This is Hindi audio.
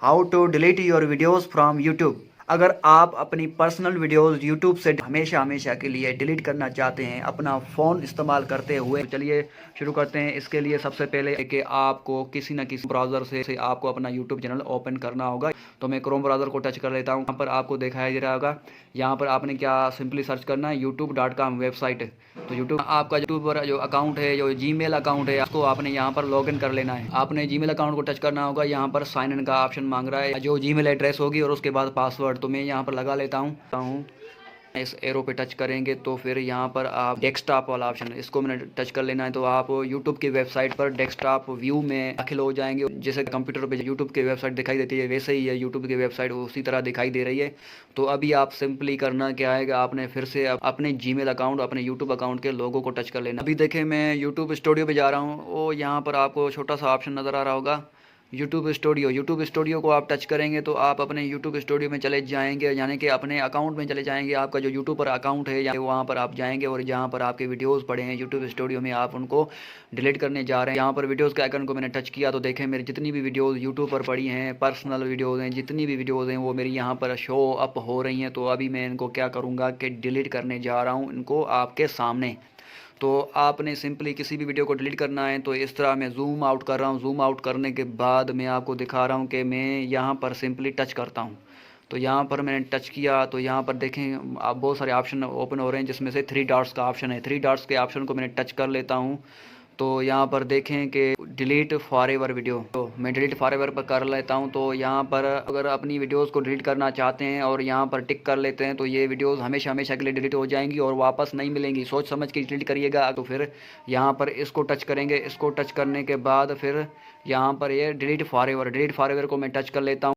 How to delete your videos from YouTube. अगर आप अपनी पर्सनल वीडियोस यूट्यूब से हमेशा हमेशा के लिए डिलीट करना चाहते हैं अपना फ़ोन इस्तेमाल करते हुए, तो चलिए शुरू करते हैं। इसके लिए सबसे पहले कि आपको किसी न किसी ब्राउज़र से आपको अपना यूट्यूब चैनल ओपन करना होगा। तो मैं क्रोम ब्राउज़र को टच कर लेता हूँ। यहाँ पर आपको दिखाई दे रहा होगा, यहाँ पर आपने क्या सिंपली सर्च करना है youtube.com वेबसाइट। तो यूट्यूब आपका यूट्यूब पर जो अकाउंट है, जो जीमेल अकाउंट है, उसको आपने यहाँ पर लॉगिन कर लेना है। आपने जीमेल अकाउंट को टच करना होगा। यहाँ पर साइन इन का ऑप्शन मांग रहा है, जो जीमेल एड्रेस होगी और उसके बाद पासवर्ड। तो मैं यहाँ पर लगा लेता हूँ। इस एरो पे टच करेंगे तो फिर यहाँ पर आप डेस्कटॉप वाला ऑप्शन है, इसको मैंने टच कर लेना है। तो आप यूट्यूब की वेबसाइट पर डेस्कटॉप व्यू में दाखिल हो जाएंगे। जैसे कंप्यूटर पे यूट्यूब की वेबसाइट दिखाई देती है, वैसे ही है यूट्यूब की वेबसाइट उसी तरह दिखाई दे रही है। तो अभी आप सिंपली करना क्या है, आपने फिर से अपने जीमेल अकाउंट, अपने यूट्यूब अकाउंट के लोगो को टच कर लेना। अभी देखें मैं यूट्यूब स्टूडियो पे जा रहा हूँ। वो यहाँ पर आपको छोटा सा ऑप्शन नज़र आ रहा होगा, यूट्यूब स्टूडियो को आप टच करेंगे तो आप अपने यूट्यूब स्टूडियो में चले जाएंगे, यानी कि अपने अकाउंट में चले जाएंगे। आपका जो यूट्यूब पर अकाउंट है वहाँ पर आप जाएंगे और जहाँ पर आपके वीडियोस पड़े हैं यूट्यूब स्टूडियो में, आप उनको डिलीट करने जा रहे हैं। यहाँ पर वीडियोस के आइकन को मैंने टच किया तो देखें मेरी जितनी भी वीडियोस यूट्यूब पर पड़ी हैं, पर्सनल वीडियोज़ हैं, जितनी भी वीडियोज़ हैं वो मेरी यहाँ पर शो अप हो रही हैं। तो अभी मैं इनको क्या करूँगा कि डिलीट करने जा रहा हूँ इनको आपके सामने। तो आपने सिंपली किसी भी वीडियो को डिलीट करना है तो इस तरह मैं ज़ूम आउट कर रहा हूँ। ज़ूम आउट करने के बाद मैं आपको दिखा रहा हूँ कि मैं यहाँ पर सिंपली टच करता हूँ। तो यहाँ पर मैंने टच किया तो यहाँ पर देखें आप बहुत सारे ऑप्शन ओपन हो रहे हैं, जिसमें से 3 डॉट्स का ऑप्शन है। 3 डॉट्स के ऑप्शन को मैंने टच कर लेता हूँ। तो यहाँ पर देखें कि डिलीट फॉरएवर वीडियो, तो मैं डिलीट फॉरएवर पर कर लेता हूँ। तो यहाँ पर अगर अपनी वीडियोस को डिलीट करना चाहते हैं और यहाँ पर टिक कर लेते हैं तो ये वीडियोस हमेशा हमेशा के लिए डिलीट हो जाएंगी और वापस नहीं मिलेंगी। सोच समझ के डिलीट करिएगा। तो फिर यहाँ पर इसको टच करेंगे, इसको टच करने के बाद फिर यहाँ पर ये डिलीट फॉरएवर को मैं टच कर लेता हूँ।